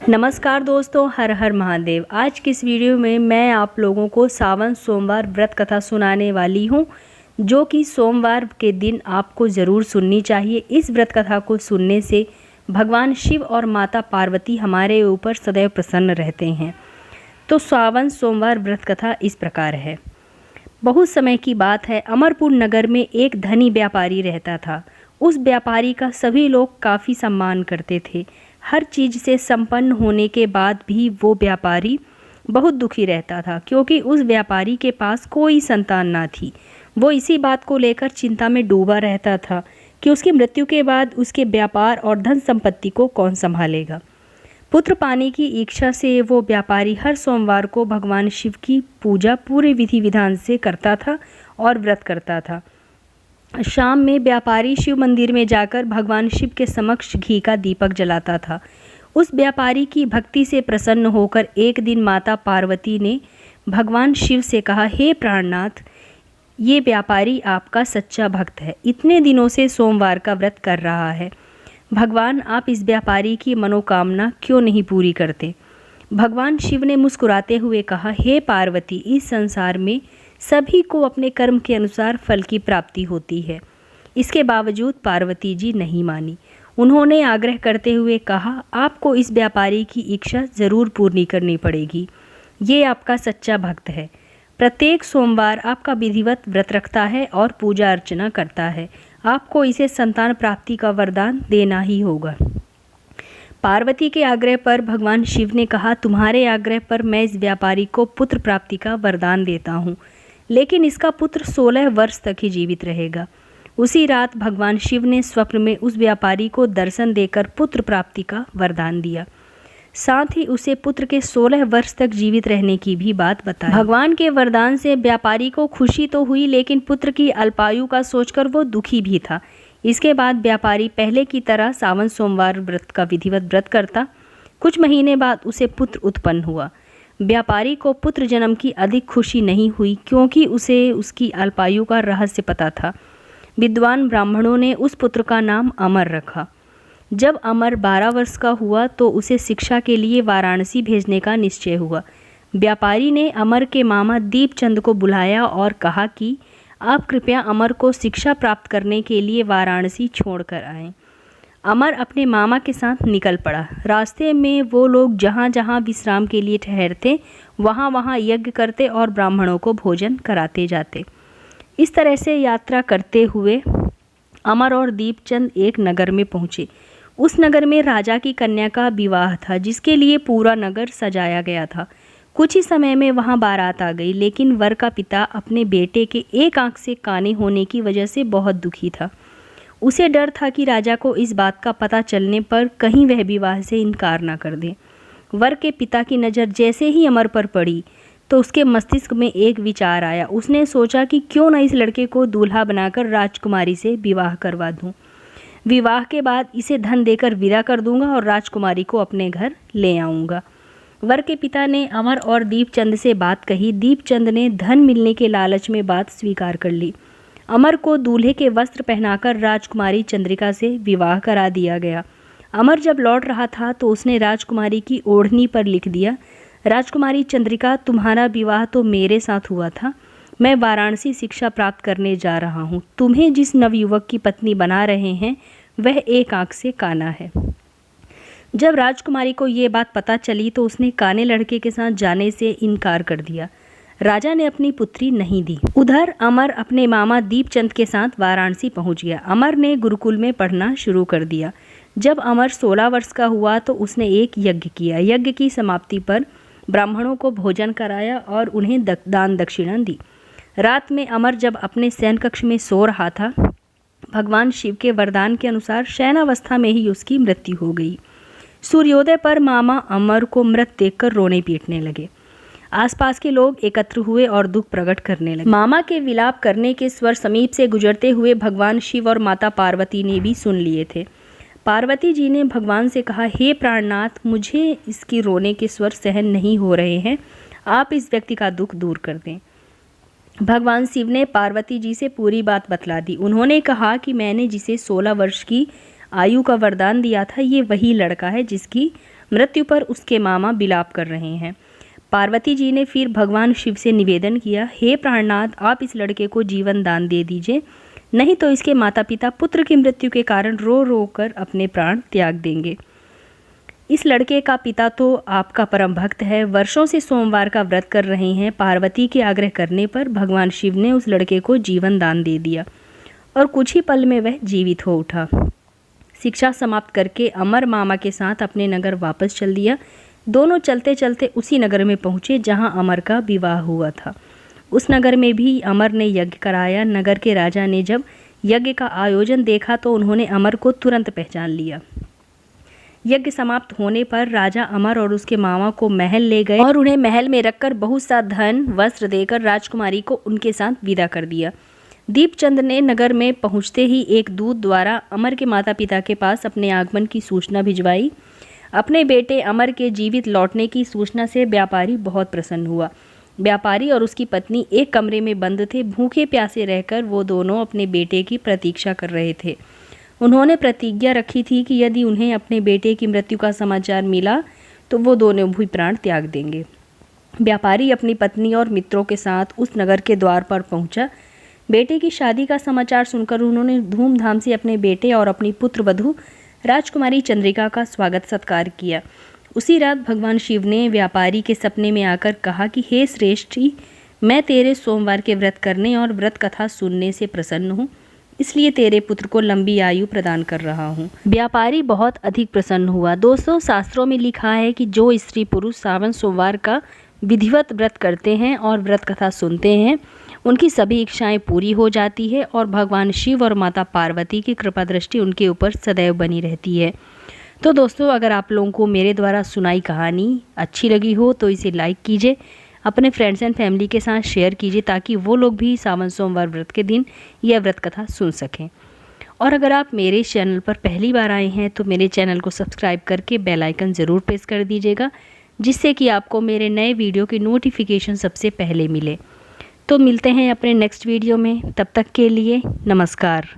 नमस्कार दोस्तों, हर हर महादेव। आज की इस वीडियो में मैं आप लोगों को सावन सोमवार व्रत कथा सुनाने वाली हूं, जो कि सोमवार के दिन आपको ज़रूर सुननी चाहिए। इस व्रत कथा को सुनने से भगवान शिव और माता पार्वती हमारे ऊपर सदैव प्रसन्न रहते हैं। तो सावन सोमवार व्रत कथा इस प्रकार है। बहुत समय की बात है, अमरपुर नगर में एक धनी व्यापारी रहता था। उस व्यापारी का सभी लोग काफ़ी सम्मान करते थे। हर चीज़ से संपन्न होने के बाद भी वो व्यापारी बहुत दुखी रहता था, क्योंकि उस व्यापारी के पास कोई संतान ना थी। वो इसी बात को लेकर चिंता में डूबा रहता था कि उसकी मृत्यु के बाद उसके व्यापार और धन संपत्ति को कौन संभालेगा। पुत्र पाने की इच्छा से वो व्यापारी हर सोमवार को भगवान शिव की पूजा पूरे विधि विधान से करता था और व्रत करता था। शाम में व्यापारी शिव मंदिर में जाकर भगवान शिव के समक्ष घी का दीपक जलाता था। उस व्यापारी की भक्ति से प्रसन्न होकर एक दिन माता पार्वती ने भगवान शिव से कहा, हे प्राणनाथ, ये व्यापारी आपका सच्चा भक्त है, इतने दिनों से सोमवार का व्रत कर रहा है। भगवान, आप इस व्यापारी की मनोकामना क्यों नहीं पूरी करते? भगवान शिव ने मुस्कुराते हुए कहा, हे पार्वती, इस संसार में सभी को अपने कर्म के अनुसार फल की प्राप्ति होती है। इसके बावजूद पार्वती जी नहीं मानी। उन्होंने आग्रह करते हुए कहा, आपको इस व्यापारी की इच्छा जरूर पूरी करनी पड़ेगी। ये आपका सच्चा भक्त है, प्रत्येक सोमवार आपका विधिवत व्रत रखता है और पूजा अर्चना करता है। आपको इसे संतान प्राप्ति का वरदान देना ही होगा। पार्वती के आग्रह पर भगवान शिव ने कहा, तुम्हारे आग्रह पर मैं इस व्यापारी को पुत्र प्राप्ति का वरदान देता हूँ, लेकिन इसका पुत्र 16 वर्ष तक ही जीवित रहेगा। उसी रात भगवान शिव ने स्वप्न में उस व्यापारी को दर्शन देकर पुत्र प्राप्ति का वरदान दिया। साथ ही उसे पुत्र के 16 वर्ष तक जीवित रहने की भी बात बताई। भगवान के वरदान से व्यापारी को खुशी तो हुई, लेकिन पुत्र की अल्पायु का सोचकर वो दुखी भी था। इसके बाद व्यापारी पहले की तरह सावन सोमवार व्रत का विधिवत व्रत करता। कुछ महीने बाद उसे पुत्र उत्पन्न हुआ। व्यापारी को पुत्र जन्म की अधिक खुशी नहीं हुई, क्योंकि उसे उसकी अल्पायु का रहस्य पता था। विद्वान ब्राह्मणों ने उस पुत्र का नाम अमर रखा। जब अमर 12 वर्ष का हुआ तो उसे शिक्षा के लिए वाराणसी भेजने का निश्चय हुआ। व्यापारी ने अमर के मामा दीपचंद को बुलाया और कहा कि आप कृपया अमर को शिक्षा प्राप्त करने के लिए वाराणसी छोड़कर आएं। अमर अपने मामा के साथ निकल पड़ा। रास्ते में वो लोग जहाँ जहाँ विश्राम के लिए ठहरते, वहाँ वहाँ यज्ञ करते और ब्राह्मणों को भोजन कराते जाते। इस तरह से यात्रा करते हुए अमर और दीपचंद एक नगर में पहुँचे। उस नगर में राजा की कन्या का विवाह था, जिसके लिए पूरा नगर सजाया गया था। कुछ ही समय में वहाँ बारात आ गई, लेकिन वर का पिता अपने बेटे के एक आंख से काने होने की वजह से बहुत दुखी था। उसे डर था कि राजा को इस बात का पता चलने पर कहीं वह विवाह से इनकार ना कर दे। वर के पिता की नज़र जैसे ही अमर पर पड़ी तो उसके मस्तिष्क में एक विचार आया। उसने सोचा कि क्यों न इस लड़के को दूल्हा बनाकर राजकुमारी से विवाह करवा दूं। विवाह के बाद इसे धन देकर विदा कर दूंगा और राजकुमारी को अपने घर ले आऊँगा। वर के पिता ने अमर और दीपचंद से बात कही। दीपचंद ने धन मिलने के लालच में बात स्वीकार कर ली। अमर को दूल्हे के वस्त्र पहनाकर राजकुमारी चंद्रिका से विवाह करा दिया गया। अमर जब लौट रहा था तो उसने राजकुमारी की ओढ़नी पर लिख दिया, राजकुमारी चंद्रिका, तुम्हारा विवाह तो मेरे साथ हुआ था। मैं वाराणसी शिक्षा प्राप्त करने जा रहा हूँ। तुम्हें जिस नवयुवक की पत्नी बना रहे हैं वह एक आंख से काना है। जब राजकुमारी को ये बात पता चली तो उसने काने लड़के के साथ जाने से इनकार कर दिया। राजा ने अपनी पुत्री नहीं दी। उधर अमर अपने मामा दीपचंद के साथ वाराणसी पहुंच गया। अमर ने गुरुकुल में पढ़ना शुरू कर दिया। जब अमर 16 वर्ष का हुआ तो उसने एक यज्ञ किया। यज्ञ की समाप्ति पर ब्राह्मणों को भोजन कराया और उन्हें दान दक्षिणा दी। रात में अमर जब अपने शयन कक्ष में सो रहा था, भगवान शिव के वरदान के अनुसार शयनावस्था में ही उसकी मृत्यु हो गई। सूर्योदय पर मामा अमर को मृत देखकर रोने पीटने लगे। आसपास के लोग एकत्र हुए और दुख प्रकट करने लगे। मामा के विलाप करने के स्वर समीप से गुजरते हुए भगवान शिव और माता पार्वती ने भी सुन लिए थे। पार्वती जी ने भगवान से कहा, हे प्राणनाथ, मुझे इसकी रोने के स्वर सहन नहीं हो रहे हैं, आप इस व्यक्ति का दुख दूर कर दें। भगवान शिव ने पार्वती जी से पूरी बात बतला दी। उन्होंने कहा कि मैंने जिसे 16 वर्ष की आयु का वरदान दिया था, ये वही लड़का है जिसकी मृत्यु पर उसके मामा विलाप कर रहे हैं। पार्वती जी ने फिर भगवान शिव से निवेदन किया, हे प्राणनाथ, आप इस लड़के को जीवन दान दे दीजिए, नहीं तो इसके माता पिता पुत्र की मृत्यु के कारण रो रो कर अपने प्राण त्याग देंगे। इस लड़के का पिता तो आपका परम भक्त है, वर्षों से सोमवार का व्रत कर रहे हैं। पार्वती के आग्रह करने पर भगवान शिव ने उस लड़के को जीवन दान दे दिया और कुछ ही पल में वह जीवित हो उठा। शिक्षा समाप्त करके अमर मामा के साथ अपने नगर वापस चल दिया। दोनों चलते चलते उसी नगर में पहुँचे जहाँ अमर का विवाह हुआ था। उस नगर में भी अमर ने यज्ञ कराया। नगर के राजा ने जब यज्ञ का आयोजन देखा तो उन्होंने अमर को तुरंत पहचान लिया। यज्ञ समाप्त होने पर राजा अमर और उसके मामा को महल ले गए और उन्हें महल में रखकर बहुत सा धन वस्त्र देकर राजकुमारी को उनके साथ विदा कर दिया। दीपचंद ने नगर में पहुंचते ही एक दूत द्वारा अमर के माता पिता के पास अपने आगमन की सूचना भिजवाई। अपने बेटे अमर के जीवित लौटने की सूचना से व्यापारी बहुत प्रसन्न हुआ। व्यापारी और उसकी पत्नी एक कमरे में बंद थे। भूखे प्यासे रहकर वो दोनों अपने बेटे की प्रतीक्षा कर रहे थे। उन्होंने प्रतिज्ञा रखी थी कि यदि उन्हें अपने बेटे की मृत्यु का समाचार मिला तो वो दोनों भी प्राण त्याग देंगे। व्यापारी अपनी पत्नी और मित्रों के साथ उस नगर के द्वार पर पहुंचा। बेटे की शादी का समाचार सुनकर उन्होंने धूमधाम से अपने बेटे और अपनी पुत्र वधू राजकुमारी चंद्रिका का स्वागत सत्कार किया। उसी रात भगवान शिव ने व्यापारी के सपने में आकर कहा कि हे श्रेष्ठी, मैं तेरे सोमवार के व्रत करने और व्रत कथा सुनने से प्रसन्न हूँ, इसलिए तेरे पुत्र को लंबी आयु प्रदान कर रहा हूँ। व्यापारी बहुत अधिक प्रसन्न हुआ। दोस्तों, शास्त्रों में लिखा है कि जो स्त्री पुरुष सावन सोमवार का विधिवत व्रत करते हैं और व्रत कथा सुनते हैं, उनकी सभी इच्छाएं पूरी हो जाती है और भगवान शिव और माता पार्वती की कृपा दृष्टि उनके ऊपर सदैव बनी रहती है। तो दोस्तों, अगर आप लोगों को मेरे द्वारा सुनाई कहानी अच्छी लगी हो तो इसे लाइक कीजिए, अपने फ्रेंड्स एंड फैमिली के साथ शेयर कीजिए ताकि वो लोग भी सावन सोमवार व्रत के दिन यह व्रत कथा सुन सकें। और अगर आप मेरे चैनल पर पहली बार आए हैं तो मेरे चैनल को सब्सक्राइब करके बेल आइकन ज़रूर प्रेस कर दीजिएगा, जिससे कि आपको मेरे नए वीडियो की नोटिफिकेशन सबसे पहले मिले। तो मिलते हैं अपने नेक्स्ट वीडियो में, तब तक के लिए नमस्कार।